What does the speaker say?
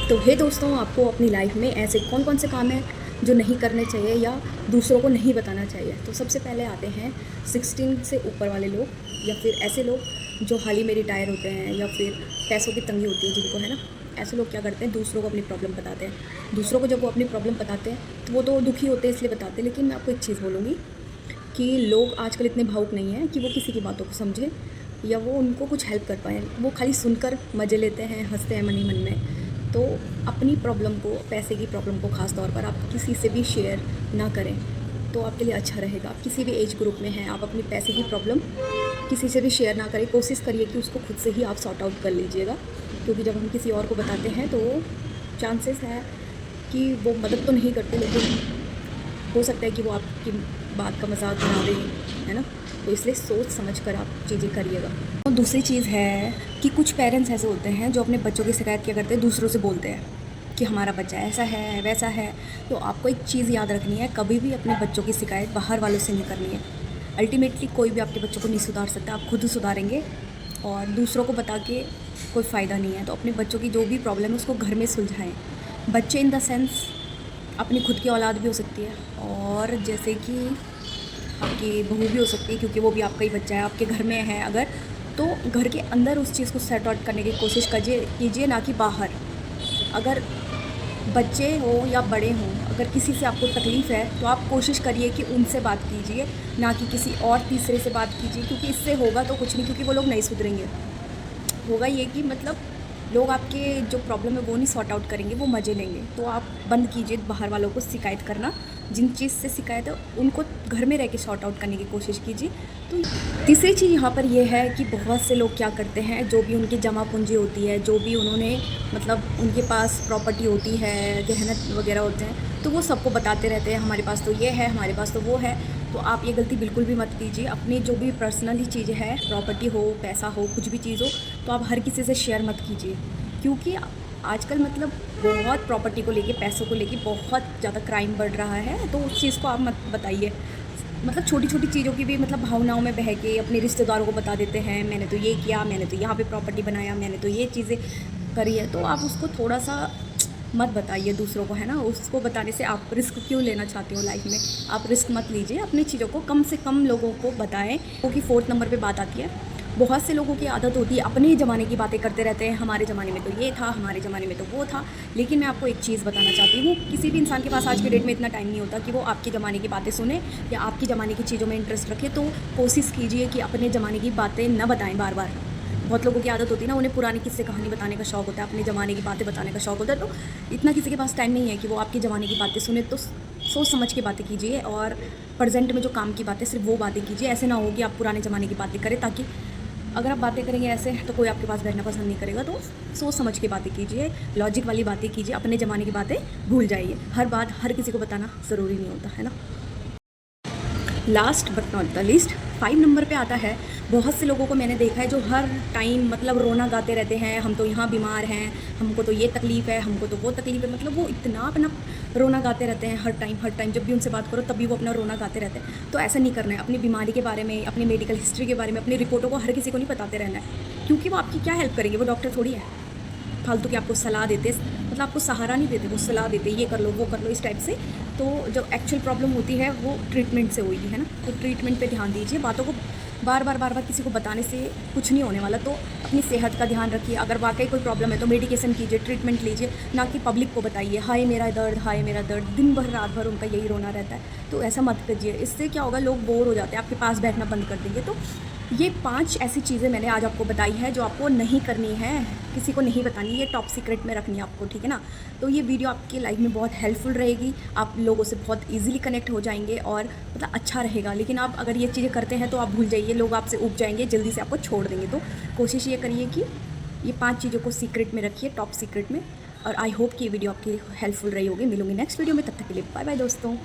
तो हे दोस्तों, आपको अपनी लाइफ में ऐसे कौन कौन से काम हैं जो नहीं करने चाहिए या दूसरों को नहीं बताना चाहिए। तो सबसे पहले आते हैं 16 से ऊपर वाले लोग या फिर ऐसे लोग जो हाल ही में रिटायर होते हैं या फिर पैसों की तंगी होती है जिनको, है ना। ऐसे लोग क्या करते हैं, दूसरों को अपनी प्रॉब्लम बताते हैं। दूसरों को जब वो अपनी प्रॉब्लम बताते हैं तो वो तो दुखी होते हैं इसलिए बताते हैं, लेकिन मैं आपको एक चीज़ बोलूँगी कि लोग आजकल इतने भावुक नहीं हैं कि वो किसी की बातों को समझें या वो उनको कुछ हेल्प कर पाएँ। वो खाली सुनकर मज़े लेते हैं, हंसते हैं मन ही मन में। तो अपनी प्रॉब्लम को, पैसे की प्रॉब्लम को ख़ास तौर पर आप किसी से भी शेयर ना करें तो आपके लिए अच्छा रहेगा। आप किसी भी एज ग्रुप में हैं, आप अपनी पैसे की प्रॉब्लम किसी से भी शेयर ना करें। कोशिश करिए कि उसको खुद से ही आप सॉर्ट आउट कर लीजिएगा, क्योंकि जब हम किसी और को बताते हैं तो चांसेस है कि वो मदद तो नहीं करते, लेकिन हो सकता है कि वो आपकी बात का मजाक बना दे, है ना। तो इसलिए सोच समझ कर आप चीज़ें करिएगा। और दूसरी चीज़ है कि कुछ पेरेंट्स ऐसे होते हैं जो अपने बच्चों की शिकायत क्या करते हैं, दूसरों से बोलते हैं कि हमारा बच्चा ऐसा है वैसा है। तो आपको एक चीज़ याद रखनी है, कभी भी अपने बच्चों की शिकायत बाहर वालों से नहीं करनी है। अल्टीमेटली कोई भी आपके बच्चों को नहीं सुधार सकता, आप खुद सुधारेंगे और दूसरों को बता के कोई फ़ायदा नहीं है। तो अपने बच्चों की जो भी प्रॉब्लम है उसको घर में सुलझाएँ। बच्चे इन द सेंस अपनी खुद की औलाद भी हो सकती है और जैसे कि आपकी बहू भी हो सकती है, क्योंकि वो भी आपका ही बच्चा है, आपके घर में है अगर, तो घर के अंदर उस चीज़ को सेट आउट करने की कोशिश कीजिए, ना कि बाहर। अगर बच्चे हो या बड़े हों, अगर किसी से आपको तकलीफ़ है तो आप कोशिश करिए कि उनसे बात कीजिए, ना कि किसी और तीसरे से बात कीजिए, क्योंकि इससे होगा तो कुछ नहीं, क्योंकि वो लोग नहीं सुधरेंगे। होगा ये कि मतलब लोग आपके जो प्रॉब्लम है वो नहीं सॉर्ट आउट करेंगे, वो मज़े लेंगे। तो आप बंद कीजिए बाहर वालों को शिकायत करना। जिन चीज़ से शिकायत है उनको घर में रह के सॉर्ट आउट करने की कोशिश कीजिए। तो तीसरी चीज़ यहाँ पर ये है कि बहुत से लोग क्या करते हैं, जो भी उनकी जमा पूंजी होती है, जो भी उन्होंने मतलब उनके पास प्रॉपर्टी होती है, गहने वगैरह होते हैं, तो वो सबको बताते रहते हैं हमारे पास तो ये है, हमारे पास तो वो है। तो आप ये गलती बिल्कुल भी मत कीजिए। अपनी जो भी पर्सनली चीज़ें हैं, प्रॉपर्टी हो, पैसा हो, कुछ भी चीज़ हो, तो आप हर किसी से शेयर मत कीजिए, क्योंकि आजकल मतलब बहुत प्रॉपर्टी को लेके, पैसों को लेके बहुत ज़्यादा क्राइम बढ़ रहा है। तो उस चीज़ को आप मत बताइए। मतलब छोटी छोटी चीज़ों की भी मतलब भावनाओं में बह के अपने रिश्तेदारों को बता देते हैं, मैंने तो ये किया, मैंने तो यहाँ पे प्रॉपर्टी बनाया, मैंने तो ये चीज़ें करी है। तो आप उसको थोड़ा सा मत बताइए दूसरों को, है ना। उसको बताने से आप रिस्क क्यों लेना चाहते हो लाइफ में, आप रिस्क मत लीजिए। अपनी चीज़ों को कम से कम लोगों को बताएं। क्योंकि 4th नंबर पे बात आती है, बहुत से लोगों की आदत होती है अपने ही ज़माने की बातें करते रहते हैं, हमारे ज़माने में तो ये था, हमारे ज़माने में तो वो था। लेकिन मैं आपको एक चीज़ बताना चाहती हूँ, किसी भी इंसान के पास आज के डेट में इतना टाइम नहीं होता कि वो आपके ज़माने की बातें सुने या आपके ज़माने की चीज़ों में इंटरेस्ट रखे। तो कोशिश कीजिए कि अपने ज़माने की बातें न बताएं बार बार। बहुत लोगों की आदत होती है ना, उन्हें पुरानी किस्से कहानी बताने का शौक़ होता है, अपने ज़माने की बातें बताने का शौक़ होता है। तो इतना किसी के पास टाइम नहीं है कि वो आपके ज़माने की बातें सुने। तो सोच समझ के बातें कीजिए और प्रेजेंट में जो काम की बातें सिर्फ वो बातें कीजिए। ऐसे ना हो कि आप पुराने ज़माने की बातें करें, ताकि अगर आप बातें करेंगे ऐसे तो कोई आपके पास बैठना पसंद नहीं करेगा। तो सोच समझ के बातें कीजिए, लॉजिक वाली बातें कीजिए, अपने ज़माने की बातें भूल जाइए। हर बात हर किसी को बताना ज़रूरी नहीं होता, है ना। Last but not the least 5 number पे आता है, बहुत से लोगों को मैंने देखा है जो हर टाइम मतलब रोना गाते रहते हैं, हम तो यहाँ बीमार हैं, हमको तो ये तकलीफ़ है, हमको तो वो तकलीफ़ है। मतलब वो इतना अपना रोना गाते रहते हैं हर टाइम जब भी उनसे बात करो तभी वो अपना रोना गाते रहते हैं। तो ऐसा नहीं करना है। अपनी बीमारी के बारे में, अपनी मेडिकल हिस्ट्री के बारे में, अपनी रिपोर्टों को हर किसी को नहीं बताते रहना है, क्योंकि वो आपकी क्या हेल्प करेंगे, वो डॉक्टर थोड़ी है। फालतू की आपको सलाह देते, मतलब आपको सहारा नहीं देते, वो सलाह देते ये कर लो वो कर लो इस टाइप से। तो जो एक्चुअल प्रॉब्लम होती है वो ट्रीटमेंट से होगी, है ना। तो ट्रीटमेंट पे ध्यान दीजिए। बातों को बार बार किसी को बताने से कुछ नहीं होने वाला। तो अपनी सेहत का ध्यान रखिए। अगर वाकई कोई प्रॉब्लम है तो मेडिकेशन कीजिए, ट्रीटमेंट लीजिए, ना कि पब्लिक को बताइए हाय मेरा दर्द, हाय मेरा दर्द। दिन भर रात भर उनका यही रोना रहता है। तो ऐसा मत कीजिए। इससे क्या होगा, लोग बोर हो जाते हैं, आपके पास बैठना बंद कर देंगे। तो ये 5 ऐसी चीज़ें मैंने आज आपको बताई है जो आपको नहीं करनी है, किसी को नहीं बतानी, ये टॉप सीक्रेट में रखनी है आपको, ठीक है ना। तो ये वीडियो आपकी लाइफ में बहुत हेल्पफुल रहेगी, आप लोगों से बहुत इजीली कनेक्ट हो जाएंगे और मतलब अच्छा रहेगा। लेकिन आप अगर ये चीज़ें करते हैं तो आप भूल जाइए, लोग आपसे ऊब जाएंगे, जल्दी से आपको छोड़ देंगे। तो कोशिश ये करिए कि ये 5 चीज़ों को सीक्रेट में रखिए, टॉप सीक्रेट में। और आई होप कि ये वीडियो आपकी हेल्पफुल रही होगी। मिलूंगी नेक्स्ट वीडियो में, तब तक के लिए बाय बाय दोस्तों।